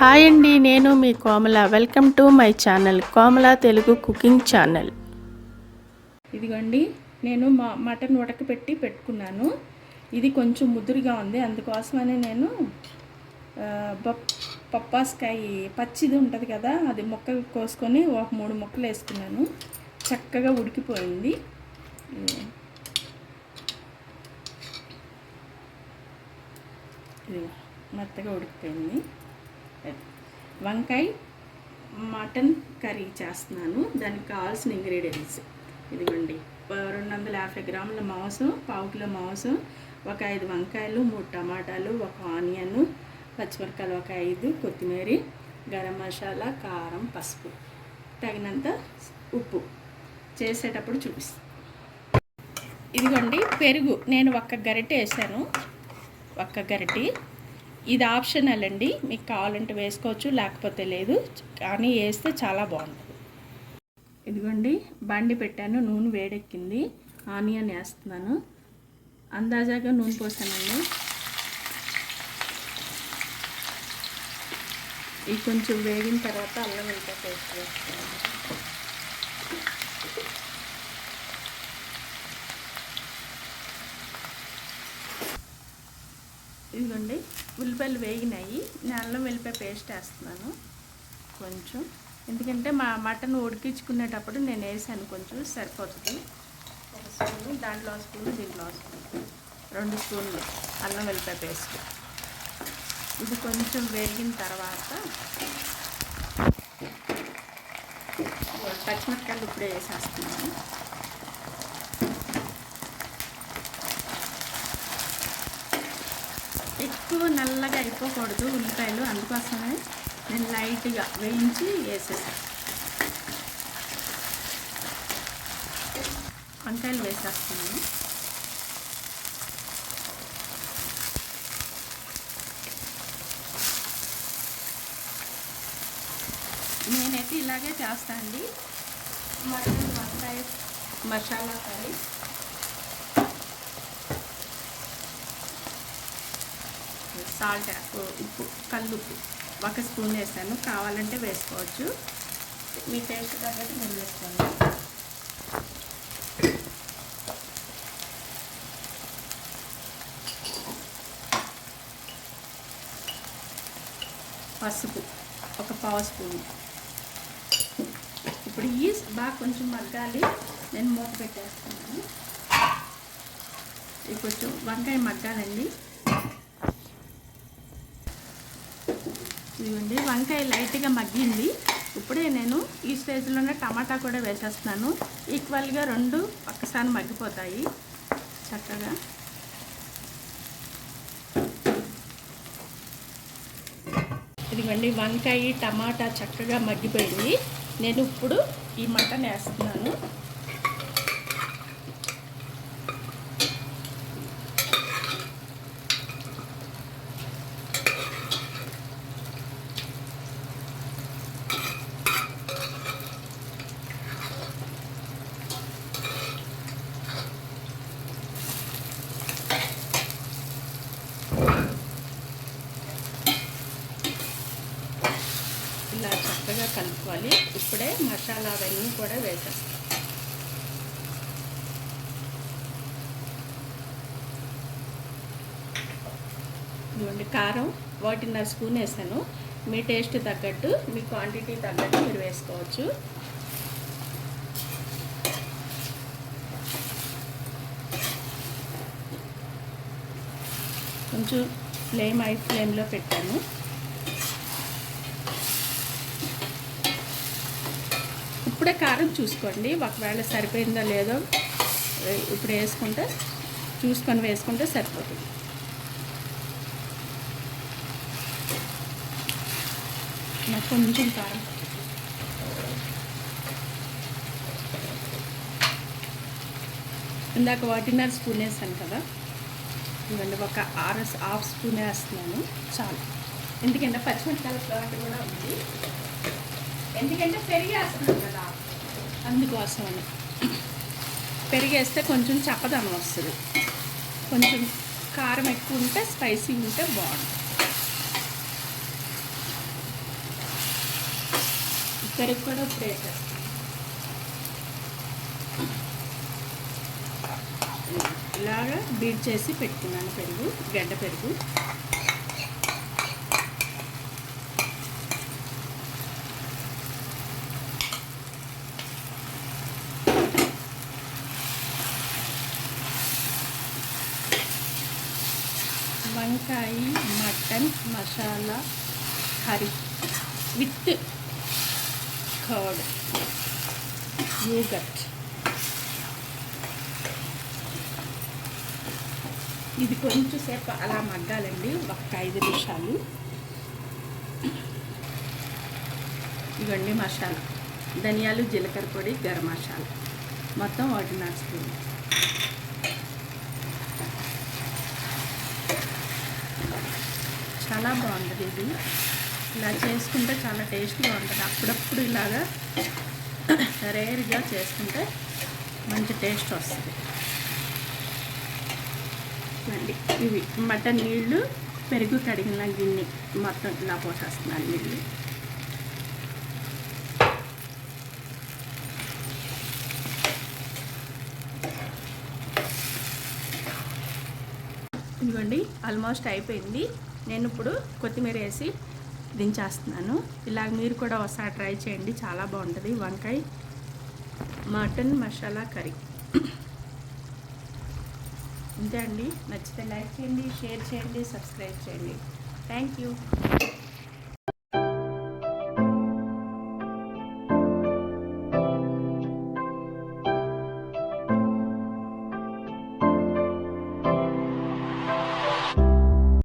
Hi అండి, నేను మీ Komala. Welcome to my channel Komala Telugu cooking channel. ఇదిగోండి, నేను మటన్ ఉడకపెట్టి పెట్టుకున్నాను. ఇది కొంచెం ముదురుగా ఉంది, అందుకోసమని నేను పప్పాస్కాయ పచ్చిది ఉంటుంది కదా, అది ముక్కలు కోసుకొని ఒక 3 ముక్కలు వేసుకున్నాను. చక్కగా ఉడికిపోయింది. ఇది మెత్తగా ఉడికిపోయింది. వంకాయ మటన్ కర్రీ చేస్తున్నాను. దానికి కావాల్సిన ఇంగ్రీడియంట్స్ ఇదిగోండి: 250 గ్రాముల మాంసం, 1/4 కిలో మాంసం, ఒక 5 వంకాయలు, 3 టమాటాలు, ఒక ఆనియన్, పచ్చిమిరపకాయలు ఒక 5, కొత్తిమీర, గరం మసాలా, కారం, పసుపు, తగినంత ఉప్పు. చేసేటప్పుడు చూపిస్తాను. ఇదిగోండి పెరుగు, నేను ఒక్క గరిటె వేసాను, ఒక్క గరిటె. ఇది ఆప్షనల్ అండి, మీకు కావాలంటే వేసుకోవచ్చు, లేకపోతే లేదు, కానీ వేస్తే చాలా బాగుంటుంది. ఇదిగోండి బండి పెట్టాను, నూనె వేడెక్కింది, ఆనియన్ వేస్తున్నాను. అందాజాగా నూనె పోసానండి. ఇది కొంచెం వేగిన తర్వాత అల్లం వెల్లిపాయ పేస్ట్ వేస్తున్నాను. ఇదిగోండి ఉల్లిపాయలు వేగినాయి, నేను అల్లం వెల్లిపాయ పేస్ట్ వేస్తున్నాను కొంచెం. ఎందుకంటే మటన్ ఉడికించుకునేటప్పుడు నేను వేసాను, కొంచెం సరిపోతుంది. 1 స్పూను, దాంట్లో 1 స్పూను, దీంట్లో 1 స్పూను, 2 స్పూన్లు అల్లం వెల్లిపాయ పేస్ట్. ఇది కొంచెం వేగిన తర్వాత పచ్చిమిరపకాయలు ఇప్పుడే వేసేస్తున్నాను. ఎక్కువ నల్లగా అయిపోకూడదు ఉల్లిపాయలు, అందుకోసమే నేను లైట్గా వేయించి వేసేసాను. వంకాయలు వేసేస్తున్నాను. నేనైతే ఇలాగే చేస్తాను అండి మటన్ వంకాయ మసాలా కర్రీ. సాల్ట్, ఉప్పు, కల్లుప్పు 1 స్పూన్ వేసాను, కావాలంటే వేసుకోవచ్చు, మీ టేస్ట్ తగ్గట్టు మీరు వేసుకోండి. పసుపు ఒక 1/2 స్పూన్. ఇప్పుడు ఈ బాగా కొంచెం మగ్గాలి, నేను మూత పెట్టేస్తున్నాను. ఇది కొంచెం వంకాయ మగ్గాలండి. ఇదిగోండి వంకాయ లైట్గా మగ్గింది. ఇప్పుడే నేను ఈ స్టేజ్లోనే టమాటా కూడా వేసేస్తున్నాను. ఈక్వల్గా 2 ఒక్కసారి మగ్గిపోతాయి చక్కగా. ఇదిగోండి వంకాయ టమాటా చక్కగా మగ్గిపోయింది. నేను ఇప్పుడు ఈ మటన్ వేస్తున్నాను. ఇలా చక్కగా కలుపుకోవాలి. ఇప్పుడే మసాలా అవన్నీ కూడా వేసేస్తాం. ఇదిగోండి కారం 1.5 స్పూన్ వేసాను. మీ టేస్ట్ తగ్గట్టు, మీ క్వాంటిటీ తగ్గట్టు మీరు వేసుకోవచ్చు. కొంచెం హై ఫ్లేమ్లో పెట్టాను. ఇప్పుడే కారం చూసుకోండి, ఒకవేళ సరిపోయిందో లేదో ఇప్పుడు వేసుకుంటే చూసుకొని వేసుకుంటే సరిపోతుంది. నాకు కొంచెం కారం, ఇందాక 1.5 స్పూన్ వేసాను కదా, ఇవన్నీ ఒక 1/2 స్పూన్ వేస్తున్నాను చాలు. ఎందుకంటే పచ్చిమిరపకాయల ఫ్లేవర్ కూడా ఉంది, ఎందుకంటే పెరిగేస్తున్నాం కదా, అందుకోసమని. పెరిగేస్తే కొంచెం చప్పదనం వస్తుంది, కొంచెం కారం ఎక్కువ ఉంటే, స్పైసీ ఉంటే బాగుంటుంది. పెరుగు కూడా ఇప్పుడు వేసేస్తాను. ఇలాగా బీట్ చేసి పెట్టుకున్నాను పెరుగు, గడ్డ పెరుగు. వంకాయ mutton masala curry with curd yoghurt. ఇది కొంచెం సేపు అలా మగ్గాలండి, ఒక 5 నిమిషాలు. ఇవన్నీ మసాలా, ధనియాలు, జీలకర్ర పొడి, గరం మసాలా మొత్తం 1.5 స్పూన్. చాలా బాగుంటుంది ఇది. ఇలా చేసుకుంటే చాలా టేస్ట్గా ఉంటుంది. అప్పుడప్పుడు ఇలాగా రేర్గా చేసుకుంటే మంచి టేస్ట్ వస్తుంది అండి. ఇవి మటన్ నీళ్ళు, పెరుగు కడిగిన గిన్నె మొత్తం ఇలా పోసేస్తున్నాను నీళ్ళు. ఇదిగోండి ఆల్మోస్ట్ అయిపోయింది. నేను ఇప్పుడు కొత్తిమీర వేసి దించేస్తున్నాను. ఇలాగ మీరు కూడా ఒకసారి ట్రై చేయండి, చాలా బాగుంటుంది వంకాయ మటన్ మసాలా కర్రీ. అంతే అండి. నచ్చితే లైక్ చేయండి, షేర్ చేయండి, సబ్స్క్రైబ్ చేయండి. Thank you.